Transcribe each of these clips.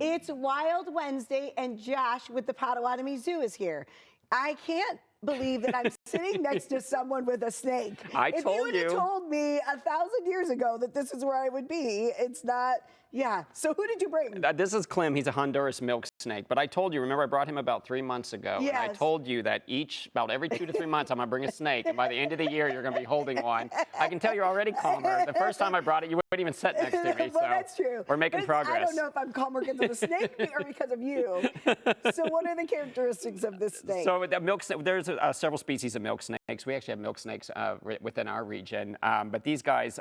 It's Wild Wednesday, and Josh with the Potawatomi Zoo is here. I can't believe that I'm sitting next to someone with a snake. If you would have told me 1,000 years ago that this is where I would be, it's not. Yeah. So who did you bring? This is Clem. He's a Honduras milk snake. But I told you, remember I brought him about 3 months ago. Yes. And I told you that about every 2 to 3 months, I'm going to bring a snake. And by the end of the year, you're going to be holding one. I can tell you're already calmer. The first time I brought it, you wouldn't even sit next to me. Well, that's true. We're making progress. I don't know if I'm calmer because of the snake or because of you. So what are the characteristics of this snake? So there's several species of milk snakes. We actually have milk snakes within our region. But these guys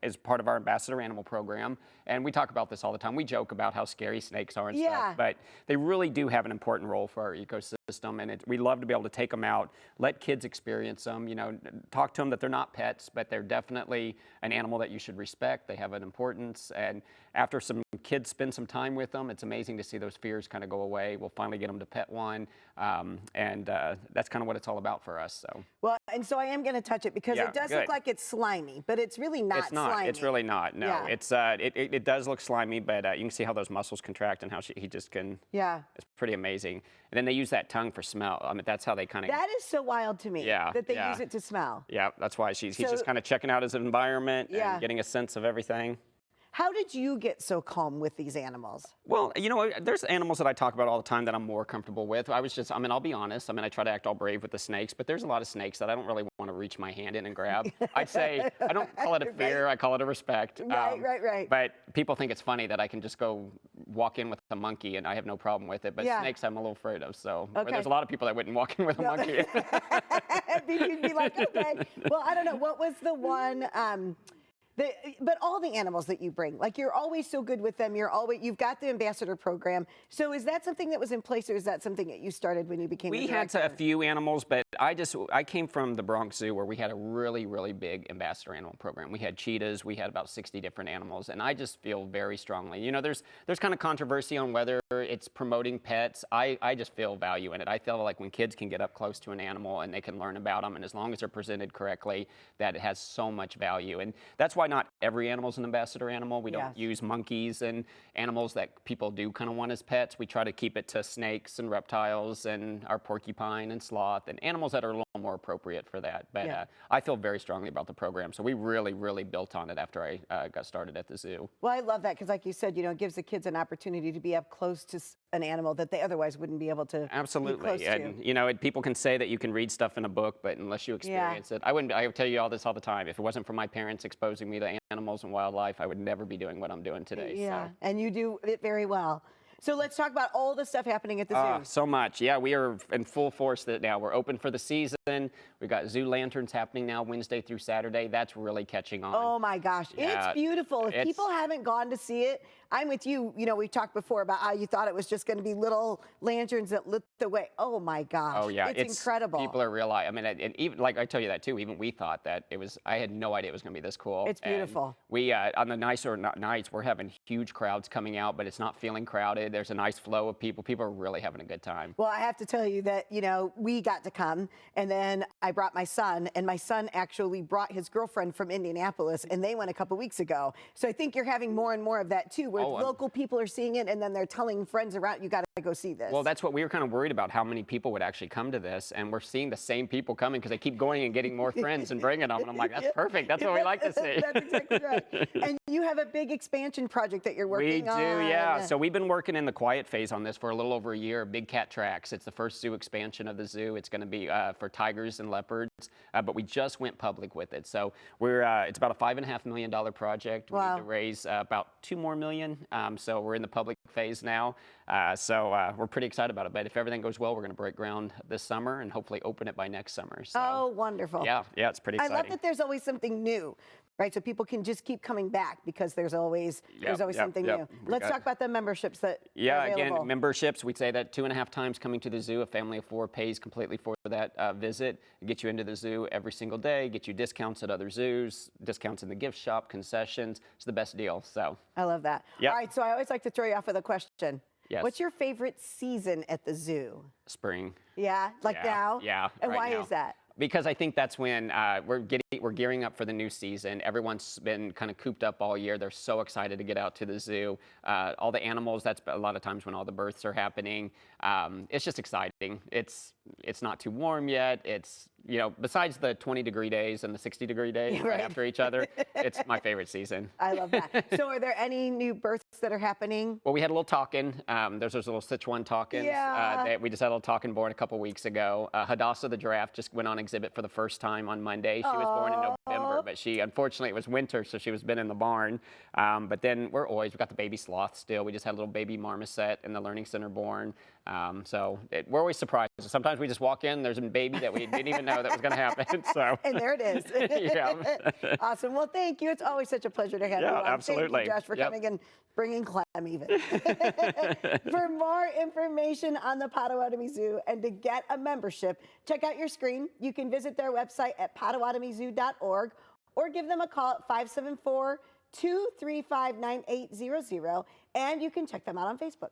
is part of our ambassador animal program. And we talk about this all the time. We joke about how scary snakes are and stuff. But they really do have an important role for our ecosystem. And we love to be able to take them out, let kids experience them, you know, talk to them that they're not pets, but they're definitely an animal that you should respect. They have an importance. And after some kids spend some time with them, it's amazing to see those fears kind of go away. We'll finally get them to pet one. And that's kind of what it's all all for us. So well, and so I am going to touch it because it does look like it's slimy, but it's really not. It's not. Slimy. It's really not. No, it's it does look slimy, but you can see how those muscles contract and how he just can. Yeah, it's pretty amazing. And then they use that tongue for smell. I mean, that's how they kind of. That is so wild to me. Yeah, that they use it to smell. Yeah, that's why he's just kind of checking out his environment and getting a sense of everything. How did you get so calm with these animals? Well, you know, there's animals that I talk about all the time that I'm more comfortable with. I mean, I'll be honest. I mean, I try to act all brave with the snakes, but there's a lot of snakes that I don't really want to reach my hand in and grab. I'd say, I don't call it a fear, I call it a respect. Right. But people think it's funny that I can just go walk in with a monkey and I have no problem with it. But snakes, I'm a little afraid of. So there's a lot of people that wouldn't walk in with a monkey. You'd be like, okay. Well, I don't know. What was the one... but all the animals that you bring, like you're always so good with them. You've got the ambassador program. So is that something that was in place, or is that something that you started when you became the director? We had a few animals, but I came from the Bronx Zoo where we had a really, really big ambassador animal program. We had cheetahs, we had about 60 different animals, and I just feel very strongly. You know, there's kind of controversy on whether it's promoting pets. I just feel value in it. I feel like when kids can get up close to an animal and they can learn about them, and as long as they're presented correctly, that it has so much value. And that's why not every animal is an ambassador animal. We don't use monkeys and animals that people do kind of want as pets. We try to keep it to snakes and reptiles and our porcupine and sloth and animals that are a little more appropriate for that. But I feel very strongly about the program. So we really, really built on it after I got started at the zoo. Well, I love that because, like you said, you know, it gives the kids an opportunity to be up close to an animal that they otherwise wouldn't be able to. Absolutely. Be close and to. You know, people can say that you can read stuff in a book, but unless you experience it, I tell you all this all the time. If it wasn't for my parents exposing me to animals and wildlife, I would never be doing what I'm doing today. Yeah, so. And you do it very well. So let's talk about all the stuff happening at the zoo. So much. Yeah, we are in full force now. We're open for the season. We've got zoo lanterns happening now Wednesday through Saturday. That's really catching on. Oh my gosh, it's beautiful. If people haven't gone to see it, I'm with you. You know, we talked before about how you thought it was just going to be little lanterns that lit the way. Oh my gosh. Oh yeah, it's incredible. People are realizing. I mean, and even like I tell you that too. Even we thought that it was. I had no idea it was going to be this cool. It's beautiful. And we on the nicer nights we're having huge crowds coming out, but it's not feeling crowded. There's a nice flow of people. People are really having a good time. Well, I have to tell you that, you know, we got to come, and then I brought my son, and my son actually brought his girlfriend from Indianapolis, and they went a couple weeks ago. So I think you're having more and more of that too, where local people are seeing it, and then they're telling friends around, you got to go see this. Well, that's what we were kind of worried about, how many people would actually come to this, and we're seeing the same people coming because they keep going and getting more friends and bringing them, and I'm like, that's perfect. That's what we like to see. That's exactly right. And you have a big expansion project that you're working on. We do, yeah. So we've been working in the quiet phase on this for a little over a year. Big Cat Tracks. It's the first zoo expansion of the zoo. It's going to be for tigers and leopards, but we just went public with it. So it's about a $5.5 million project. We need to raise about $2 more million. So we're in the public phase now. So we're pretty excited about it. But if everything goes well, we're going to break ground this summer and hopefully open it by next summer. So, oh, wonderful. Yeah, it's pretty exciting. I love that there's always something new. Right, so people can just keep coming back because there's always something new. Let's talk about the memberships that are available. Again, memberships, we'd say that 2.5 times coming to the zoo. A family of 4 pays completely for that visit. It gets you into the zoo every single day, get you discounts at other zoos, discounts in the gift shop, concessions. It's the best deal. So I love that. All right, so I always like to throw you off with a question. Yes. What's your favorite season at the zoo? Spring. Yeah, like now? Yeah. And why is that? Because I think that's when we're gearing up for the new season. Everyone's been kind of cooped up all year. They're so excited to get out to the zoo. All the animals. That's a lot of times when all the births are happening. It's just exciting. It's not too warm yet. It's, you know, besides the 20-degree days and the 60-degree days right after each other, it's my favorite season. I love that. So are there any new births that are happening? Well, we had a little talking. There's those little Sichuan talkins. Yeah. We just had a little talking born a couple weeks ago. Hadassah the giraffe just went on exhibit for the first time on Monday. She was born in November, but unfortunately, it was winter, so she was been in the barn. But then we've got the baby sloth still. We just had a little baby marmoset in the Learning Center born. We're always surprised. Sometimes we just walk in, there's a baby that we didn't even know that was going to happen. So. And there it is. Yeah. Awesome. Well, thank you. It's always such a pleasure to have you on. Absolutely. Thank you, Josh, for coming and bringing Clem even. For more information on the Potawatomi Zoo and to get a membership, check out your screen. You can visit their website at pottawatomizoo.org or give them a call at 574-235-9800, and you can check them out on Facebook.